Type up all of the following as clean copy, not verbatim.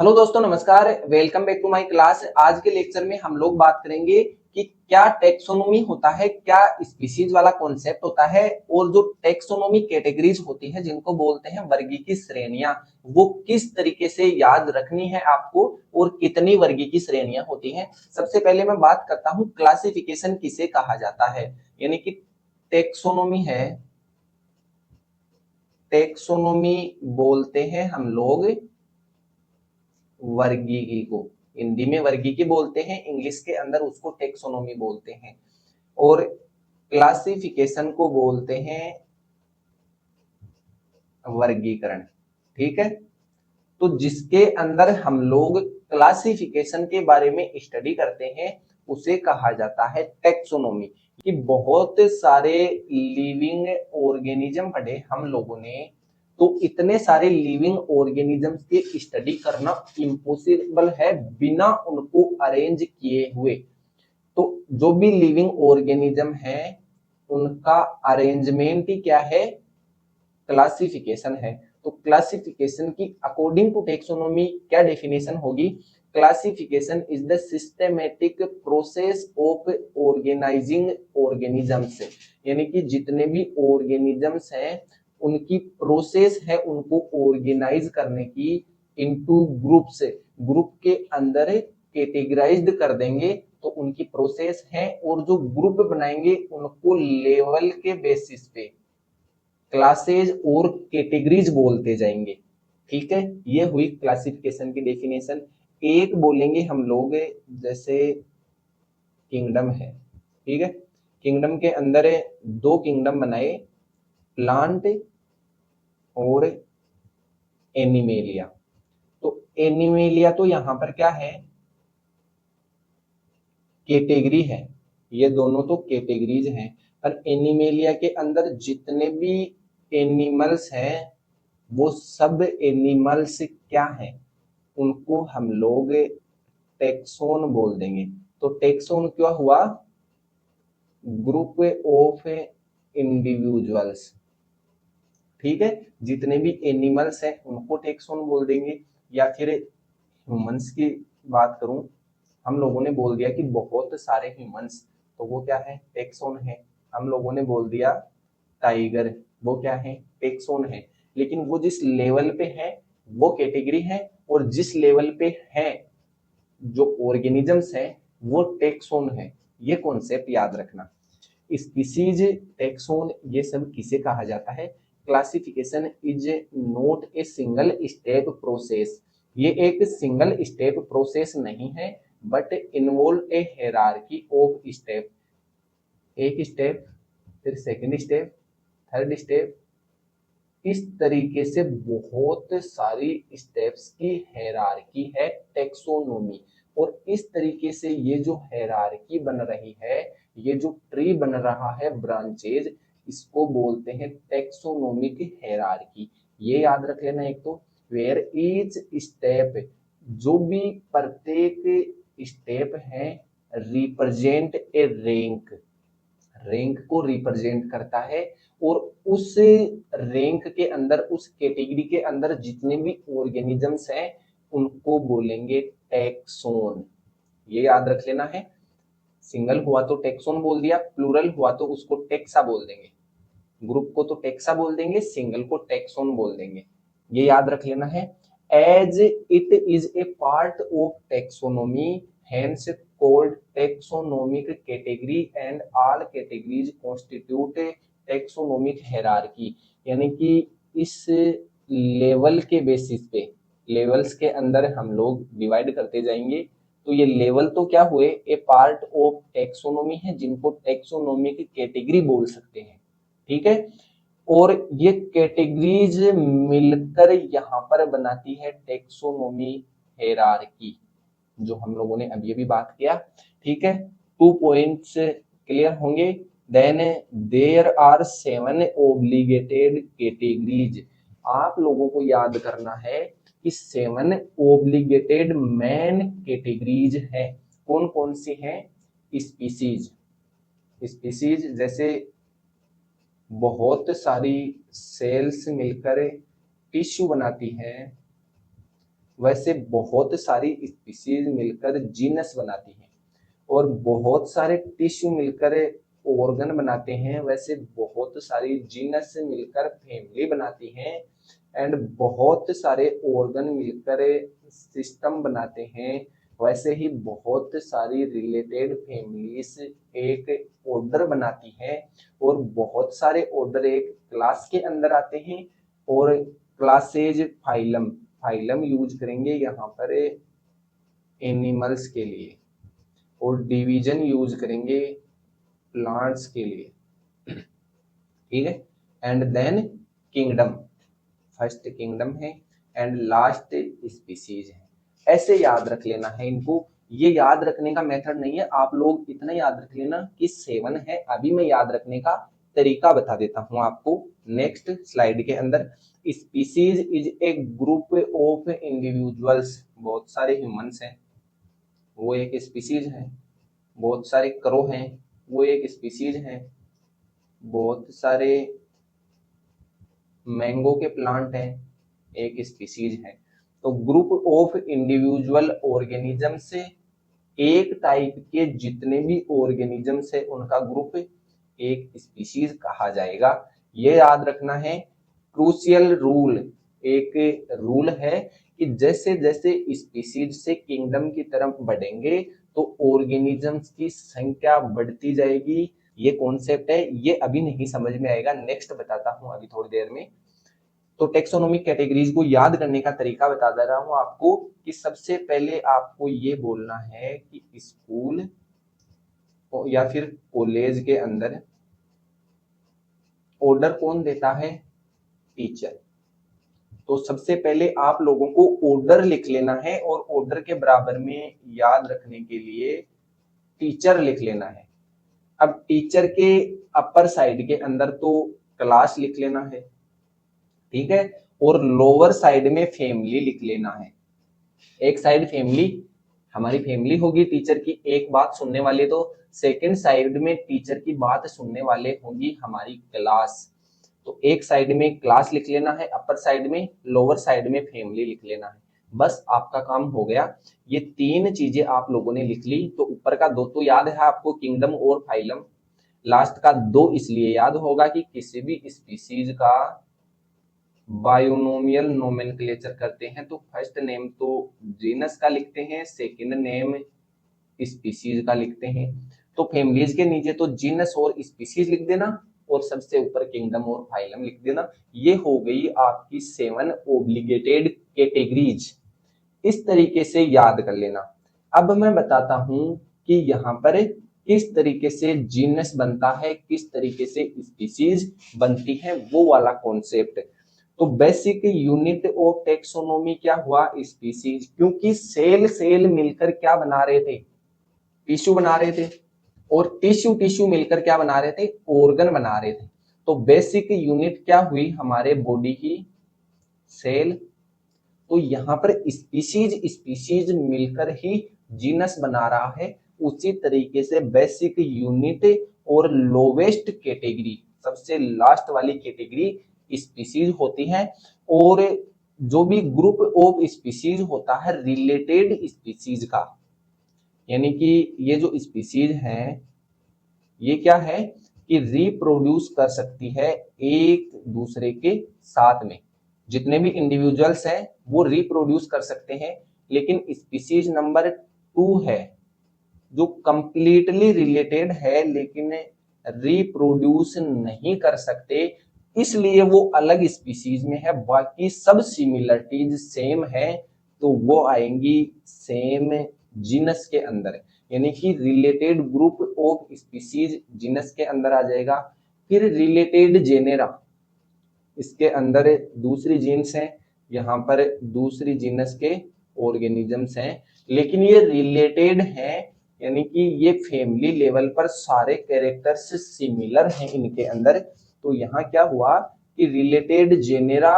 Hello दोस्तों, नमस्कार। Welcome back to my class. आज के लेक्चर में हम लोग बात करेंगे कि क्या टेक्सोनोमी होता है, क्या स्पीशीज वाला कॉन्सेप्ट होता है, और जो टेक्सोनोमी कैटेगरीज होती है जिनको बोलते हैं वर्गीय की श्रेणियां, वो किस तरीके से याद रखनी है आपको और कितनी वर्गीय की श्रेणियां होती हैं। सबसे पहले मैं बात करता हूं क्लासिफिकेशन किसे कहा जाता है, यानी कि टेक्सोनोमी है। टेक्सोनोमी बोलते हैं हम लोग वर्गीकी को। हिंदी में वर्गीकी बोलते हैं, इंग्लिश के अंदर उसको टेक्सोनोमी बोलते हैं, और क्लासिफिकेशन को बोलते हैं वर्गीकरण। ठीक है, तो जिसके अंदर हम लोग क्लासिफिकेशन के बारे में स्टडी करते हैं उसे कहा जाता है टेक्सोनोमी। कि बहुत सारे लिविंग ऑर्गेनिज्म पढ़े हम लोगों ने, तो इतने सारे लिविंग ऑर्गेनिजम्स की स्टडी करना इम्पॉसिबल है बिना उनको अरेंज किए हुए। तो जो भी लिविंग ऑर्गेनिज्म है उनका अरेंजमेंट ही क्या है, क्लासिफिकेशन है। तो क्लासिफिकेशन की अकॉर्डिंग टू टेक्सोनोमी क्या डेफिनेशन होगी? Classification is the systematic process of organising organisms, यानी कि जितने भी ऑर्गेनिजम्स हैं उनकी प्रोसेस है उनको ऑर्गेनाइज करने की इनटू ग्रुप्स। ग्रुप के अंदर कैटेगराइज्ड कर देंगे तो उनकी प्रोसेस है, और जो ग्रुप बनाएंगे उनको लेवल के बेसिस पे क्लासेज और कैटेगरीज बोलते जाएंगे। ठीक है, ये हुई क्लासिफिकेशन की डेफिनेशन। एक बोलेंगे हम लोग, जैसे किंगडम है। ठीक है, किंगडम के अंदर दो किंगडम बनाए, प्लांट और एनिमेलिया। तो एनिमेलिया तो यहां पर क्या है, कैटेगरी है। ये दोनों तो कैटेगरीज हैं, पर एनिमेलिया के अंदर जितने भी एनिमल्स हैं वो सब एनिमल्स क्या हैं, उनको हम लोग टेक्सोन बोल देंगे। तो टेक्सोन क्या हुआ, ग्रुप ऑफ इंडिविजुअल्स। ठीक है, जितने भी एनिमल्स हैं उनको टेक्सोन बोल देंगे। या फिर ह्यूमंस की बात करूं, हम लोगों ने बोल दिया कि बहुत सारे ह्यूमंस, तो वो क्या है, टेक्सोन है। हम लोगों ने बोल दिया टाइगर, वो क्या है, टेक्सोन है। लेकिन वो जिस लेवल पे है वो कैटेगरी है, और जिस लेवल पे है जो ऑर्गेनिजम्स है वो टेक्सोन है। ये कॉन्सेप्ट याद रखना। स्पीसीज, टेक्सोन, ये सब किसे कहा जाता है? Classification is not a single step process. ये एक सिंगल स्टेप प्रोसेस नहीं है, but involve A hierarchy of step. एक स्टेप, फिर सेकंड स्टेप, थर्ड स्टेप, इस तरीके से बहुत सारी स्टेप्स की हायरार्की है टेक्सोनोमी। और इस तरीके से ये जो हायरार्की बन रही है, ये जो ट्री बन रहा है ब्रांचेज, इसको बोलते हैं टेक्सोनोमिक हायरार्की। ये याद रख लेना। एक तो वेयर ईच स्टेप, जो भी प्रत्येक स्टेप है, रिप्रेजेंट ए रैंक, रैंक को रिप्रेजेंट करता है। और उस रैंक के अंदर, उस कैटेगरी के अंदर जितने भी ऑर्गेनिजम्स हैं उनको बोलेंगे टेक्सोन। ये याद रख लेना है। सिंगल हुआ तो टेक्सोन बोल दिया, प्लूरल हुआ तो उसको टेक्सा बोल देंगे। ग्रुप को तो टेक्सा बोल देंगे, सिंगल को टेक्सोन बोल देंगे। ये याद रख लेना है। As it is a part of taxonomy, hence called taxonomic category and all categories constitute taxonomic hierarchy। यानी कि इस लेवल के बेसिस पे, लेवल्स के अंदर हम लोग डिवाइड करते जाएंगे। तो ये लेवल तो क्या हुए, ए पार्ट ऑफ टेक्सोनोमी है, जिनको टेक्सोनोमी की कैटेगरी बोल सकते हैं। ठीक है, और ये कैटेगरीज मिलकर यहाँ पर बनाती है टेक्सोनोमी हायरार्की, जो हम लोगों ने अभी अभी बात किया। ठीक है, 2 पॉइंट्स क्लियर होंगे। Then there are 7 obligated categories. आप लोगों को याद करना है कि 7 ओब्लिगेटेड मेन कैटेगरीज है। कौन कौन सी हैं? स्पीसीज, स्पीसीज जैसे बहुत सारी सेल्स मिलकर टिश्यू बनाती हैं, वैसे बहुत सारी स्पीसीज मिलकर जीनस बनाती हैं, और बहुत सारे टिश्यू मिलकर ऑर्गन बनाते हैं। वैसे बहुत सारी जीनस मिलकर फैमिली बनाती हैं, एंड बहुत सारे ऑर्गन मिलकर सिस्टम बनाते हैं। वैसे ही बहुत सारी रिलेटेड फैमिलीज एक ऑर्डर बनाती हैं, और बहुत सारे ऑर्डर एक क्लास के अंदर आते हैं। और क्लासेज फाइलम, फाइलम यूज करेंगे यहाँ पर एनिमल्स के लिए, और डिवीजन यूज करेंगे प्लांट्स के लिए, ठीक है। And then kingdom, first kingdom है एंड लास्ट स्पीसीज है। ऐसे याद रख लेना है इनको। ये याद रखने का मेथड नहीं है, आप लोग इतना याद रख लेना कि 7 है। अभी मैं याद रखने का तरीका बता देता हूं आपको नेक्स्ट स्लाइड के अंदर। Species is a group of individuals, बहुत सारे ह्यूमंस हैं, वो एक स्पीसीज है। बहुत सारे क्रो हैं, वो एक स्पीसीज है। बहुत सारे मैंगो के प्लांट हैं, एक स्पीसीज है। तो ग्रुप ऑफ इंडिविजुअल ऑर्गेनिज्म से एक टाइप के जितने भी ऑर्गेनिजम्स है उनका ग्रुप एक स्पीशीज कहा जाएगा। ये याद रखना है, क्रूशियल रूल, एक रूल है कि जैसे जैसे स्पीशीज से किंगडम की तरफ बढ़ेंगे तो ऑर्गेनिजम्स की संख्या बढ़ती जाएगी। ये कॉन्सेप्ट है, ये अभी नहीं समझ में आएगा, नेक्स्ट बताता हूं अभी थोड़ी देर में। तो टेक्सोनोमिक कैटेगरीज को याद करने का तरीका बता दे रहा हूं आपको कि सबसे पहले आपको ये बोलना है कि स्कूल या फिर कॉलेज के अंदर ऑर्डर कौन देता है? टीचर। तो सबसे पहले आप लोगों को ऑर्डर लिख लेना है, और ऑर्डर के बराबर में याद रखने के लिए टीचर लिख लेना है। अब टीचर के अपर साइड के अंदर तो क्लास लिख लेना है, ठीक है, और लोअर साइड में फैमिली लिख लेना है। एक साइड फैमिली, हमारी फैमिली होगी टीचर की एक बात सुनने वाले, तो सेकंड साइड में टीचर की बात सुनने वाले होंगी हमारी क्लास। तो एक साइड में क्लास लिख लेना है अपर साइड में, लोअर साइड में फैमिली लिख लेना है। बस आपका काम हो गया। ये 3 चीजें आप लोगों ने लिख ली। तो ऊपर का 2 तो याद है आपको, किंगडम और फाइलम। लास्ट का 2 इसलिए याद होगा कि किसी भी स्पीसीज का बायोनोमियल नोमेनक्लेचर करते हैं तो फर्स्ट नेम तो जीनस का लिखते हैं, सेकंड नेम स्पीसीज का लिखते हैं। तो फैमिलीज के नीचे तो जीनस और स्पीसीज लिख देना, और सबसे ऊपर किंगडम और फाइलम लिख देना। ये हो गई आपकी 7 ओब्लिगेटेड कैटेगरीज। इस तरीके से याद कर लेना। अब मैं बताता हूं कि यहाँ पर किस तरीके से जीनस बनता है, किस तरीके से स्पीसीज बनती है, वो वाला कॉन्सेप्ट। तो बेसिक यूनिट ऑफ टेक्सोनोमी क्या हुआ? स्पीसीज। क्योंकि सेल सेल मिलकर क्या बना रहे थे? टिश्यू बना रहे थे, और टिश्यू टिश्यू मिलकर क्या बना रहे थे? ऑर्गन बना रहे थे। तो बेसिक यूनिट क्या हुई हमारे बॉडी की? सेल। तो यहाँ पर स्पीसीज स्पीसीज मिलकर ही जीनस बना रहा है। उसी तरीके से बेसिक यूनिट और लोवेस्ट कैटेगरी, सबसे लास्ट वाली कैटेगरी स्पीसीज होती है। और जो भी ग्रुप ऑफ स्पीसीज होता है रिलेटेड स्पीसीज का, यानी कि ये जो स्पीसीज है ये क्या है कि रिप्रोड्यूस कर सकती है एक दूसरे के साथ में। जितने भी इंडिविजुअल्स हैं वो रिप्रोड्यूस कर सकते हैं, लेकिन स्पीसीज नंबर 2 है जो कंप्लीटली रिलेटेड है लेकिन रिप्रोड्यूस नहीं कर सकते, इसलिए वो अलग स्पीसीज में है। बाकी सब सिमिलरिटीज सेम है, तो वो आएंगी सेम जीनस के अंदर, यानी कि related group of species genus के अंदर आ जाएगा। फिर रिलेटेड जेनेरा, इसके अंदर दूसरी जीन्स है, यहाँ पर दूसरी जीनस के ऑर्गेनिजम्स हैं, लेकिन ये रिलेटेड है, यानी कि ये फैमिली लेवल पर सारे कैरेक्टर्स सिमिलर हैं इनके अंदर। तो यहाँ क्या हुआ कि रिलेटेड जेनेरा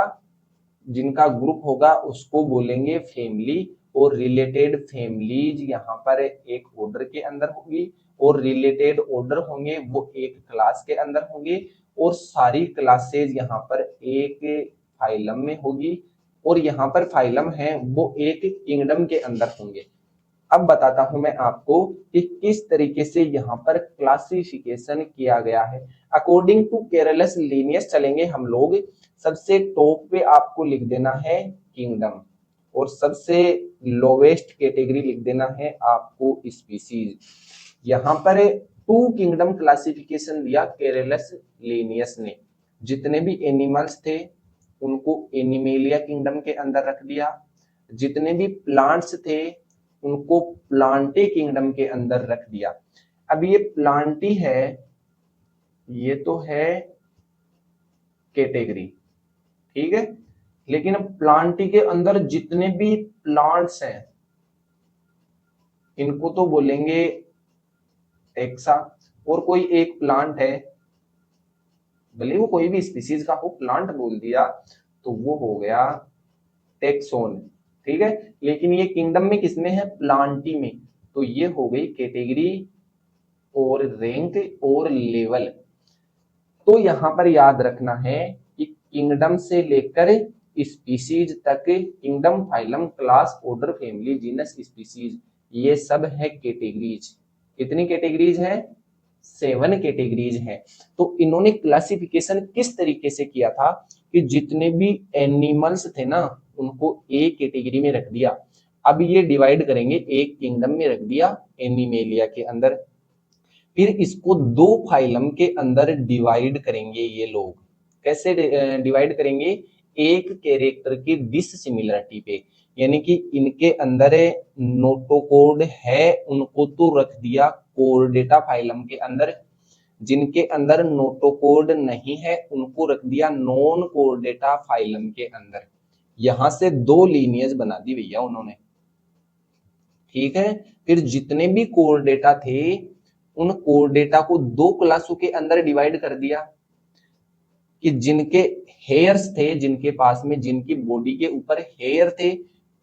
जिनका ग्रुप होगा उसको बोलेंगे फैमिली, और रिलेटेड फैमिलीज यहाँ पर एक ऑर्डर के अंदर होगी, और रिलेटेड ऑर्डर होंगे वो एक क्लास के अंदर होंगे, और सारी क्लासेज यहाँ पर एक फाइलम में होगी, और यहाँ पर फाइलम है वो एक किंगडम के अंदर होंगे। अब बताता हूं मैं आपको कि किस तरीके से यहाँ पर क्लासिफिकेशन किया गया है। अकॉर्डिंग टू केरलस लीनियस चलेंगे हम लोग। सबसे टॉप पे आपको लिख देना है किंगडम और सबसे लोवेस्ट कैटेगरी लिख देना है आपको स्पीसीज। यहाँ पर टू किंगडम क्लासिफिकेशन दिया केरलस लीनियस ने। जितने भी एनिमल्स थे उनको एनिमेलिया किंगडम के अंदर रख दिया, जितने भी प्लांट्स थे उनको प्लांटी किंगडम के अंदर रख दिया। अब ये प्लांटी है, ये तो है कैटेगरी, ठीक है, लेकिन अब प्लांटी के अंदर जितने भी प्लांट्स हैं इनको तो बोलेंगे टेक्सा। और कोई एक प्लांट है, भले वो कोई भी स्पीसीज का हो, प्लांट बोल दिया तो वो हो गया टेक्सोन, ठीक है। लेकिन ये किंगडम में किसमें है? प्लांटी में। तो ये हो गई कैटेगरी और रैंक और लेवल। तो यहां पर याद रखना है कि किंगडम से लेकर स्पीसीज तक, kingdom, phylum, class, order, family, genus, species, ये सब है कैटेगरीज। कितनी कैटेगरीज है? 7 कैटेगरीज है। तो इन्होंने क्लासिफिकेशन किस तरीके से किया था कि जितने भी एनिमल्स थे ना उनको एक कैटेगरी में रख दिया। अब ये डिवाइड करेंगे, एक किंगडम में रख दिया एनिमेलिया के अंदर, फिर इसको 2 फाइलम के अंदर डिवाइड करेंगे। ये लोग कैसे डिवाइड करेंगे? एक कैरेक्टर की डिससिमिलरिटी पे, यानी कि इनके अंदर नोटोकोड है उनको तो रख दिया कोरडेटा फाइलम के अंदर, जिनके अंदर नोटोकोड नहीं है उनको रख दिया नॉन कोरडेटा फाइलम के अंदर। यहां से 2 लीनियज बना दी भैया उन्होंने, ठीक है। फिर जितने भी कोरडेटा थे उन कोरडेटा को 2 क्लासों के अंदर डिवाइड कर दिया कि जिनके हेयर्स थे, जिनके पास में, जिनकी बॉडी के ऊपर हेयर थे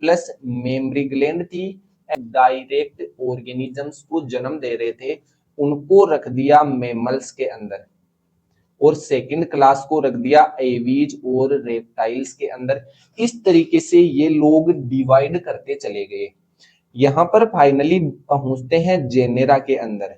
प्लस मेमोरी ग्लैंड थी, डायरेक्ट ऑर्गेनिजम्स को जन्म दे रहे थे, उनको रख दिया मैमल्स के अंदर। और सेकंड क्लास को रख दिया एवीज और रेप्टाइल्स के अंदर। इस तरीके से ये लोग डिवाइड करते चले गए। यहां पर फाइनली पहुंचते हैं जेनेरा के अंदर।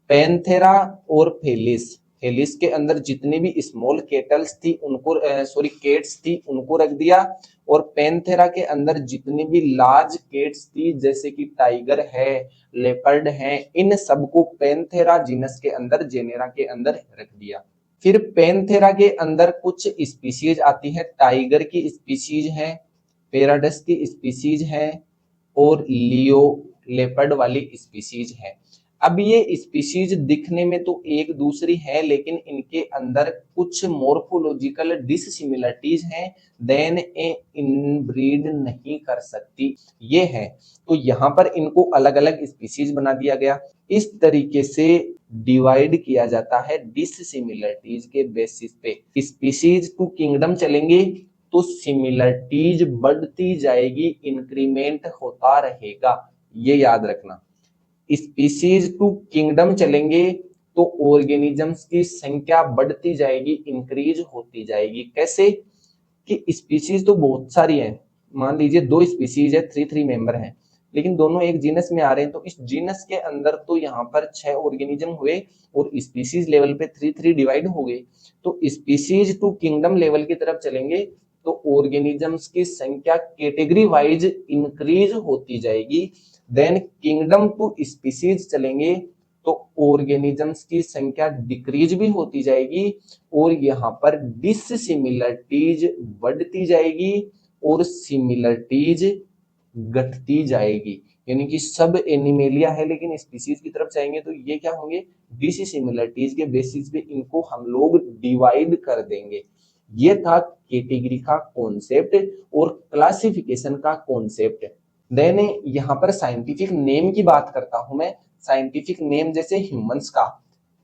पैंथेरा और फेलिस, फेलिस के अंदर जितनी भी स्मॉल केटल्स थी उनको, सॉरी केट्स थी उनको रख दिया। और पैंथेरा के अंदर जितनी भी लार्ज केट्स थी जैसे कि टाइगर है, लेपर्ड है, इन सबको पैंथेरा जीनस के अंदर, जेनेरा के अंदर रख दिया। फिर पैंथेरा के अंदर कुछ स्पीसीज आती है, टाइगर की स्पीसीज है, पेराडस की स्पीसीज है और लियो लेपर्ड वाली स्पीसीज है। अब ये स्पीसीज दिखने में तो एक दूसरी है लेकिन इनके अंदर कुछ मॉर्फोलॉजिकल डिससिमिलरिटीज हैं, देन ए इनब्रीड नहीं कर सकती, ये है। तो यहाँ पर इनको अलग अलग स्पीसीज बना दिया गया। इस तरीके से डिवाइड किया जाता है डिससिमिलरिटीज के बेसिस पे। स्पीसीज टू किंगडम चलेंगे तो सिमिलरिटीज बढ़ती जाएगी, इंक्रीमेंट होता रहेगा, ये याद रखना। स्पीसीज टू किंगडम चलेंगे तो ऑर्गेनिजम्स की संख्या बढ़ती जाएगी, इंक्रीज होती जाएगी। कैसे? कि स्पीसीज तो बहुत सारी है, मान लीजिए 2 स्पीसीज है, 3 मेंबर हैं, लेकिन दोनों एक जीनस में आ रहे हैं, तो इस जीनस के अंदर तो यहाँ पर 6 ऑर्गेनिज्म हुए और स्पीसीज लेवल पे 3 डिवाइड हो गए। तो स्पीसीज टू किंगडम लेवल की तरफ चलेंगे तो ऑर्गेनिजम्स की संख्या कैटेगरी वाइज इंक्रीज होती जाएगी। देन किंगडम टू स्पीसीज चलेंगे तो ऑर्गेनिजम्स की संख्या डिक्रीज भी होती जाएगी और यहाँ पर डिससिमिलरिटीज बढ़ती जाएगी और सिमिलरिटीज घटती जाएगी। यानी कि सब एनिमेलिया है लेकिन स्पीसीज की तरफ जाएंगे तो ये क्या होंगे? डिससिमिलरिटीज के बेसिस पे इनको हम लोग डिवाइड कर देंगे। ये था कैटेगरी का कॉन्सेप्ट और क्लासिफिकेशन का कॉन्सेप्ट। देन यहाँ पर साइंटिफिक नेम की बात करता हूं मैं। साइंटिफिक नेम जैसे ह्यूमंस का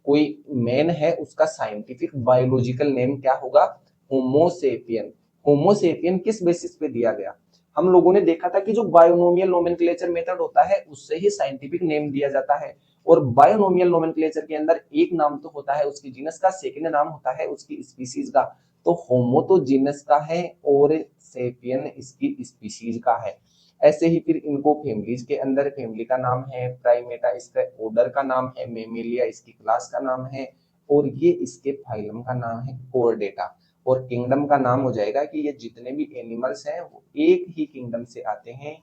कोई मैन है उसका साइंटिफिक बायोलॉजिकल नेम क्या होगा? होमोसेपियन। होमोसेपियन किस बेसिस पे दिया गया? हम लोगों ने देखा था कि जो बायोनोमियल नोमेनक्लेचर मेथड होता है उससे ही साइंटिफिक नेम दिया जाता है। और बायोनोमियल नोमेनक्लेचर के अंदर एक नाम तो होता है उसकी जीनस का, सेकंड नाम होता है उसकी स्पीसीज का। तो होमो तो जीनस का है और सेपियन इसकी स्पीशीज का है। ऐसे ही फिर इनको फैमिलीज के अंदर, फैमिली का नाम है प्राइमेटा, इसका ऑर्डर का नाम है मेमेलिया, इसकी क्लास का नाम है, और ये इसके फाइलम का नाम है कोर्डेटा। और किंगडम का नाम हो जाएगा कि ये जितने भी एनिमल्स हैं वो एक ही किंगडम से आते हैं,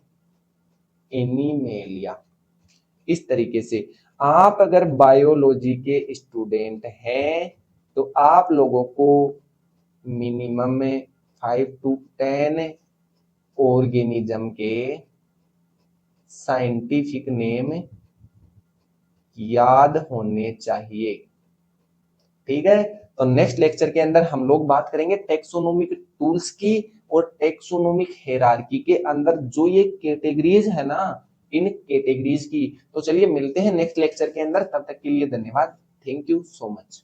एनिमेलिया। इस तरीके से आप अगर बायोलॉजी के स्टूडेंट हैं तो आप लोगों को मिनिमम में 5 to 10 ऑर्गेनिज्म के साइंटिफिक नेम याद होने चाहिए। ठीक है, तो नेक्स्ट लेक्चर के अंदर हम लोग बात करेंगे टेक्सोनोमिक टूल्स की और टेक्सोनोमिक हायरार्की के अंदर जो ये कैटेगरीज है ना, इन कैटेगरीज की। तो चलिए मिलते हैं नेक्स्ट लेक्चर के अंदर, तब तक के लिए धन्यवाद। Thank you so much.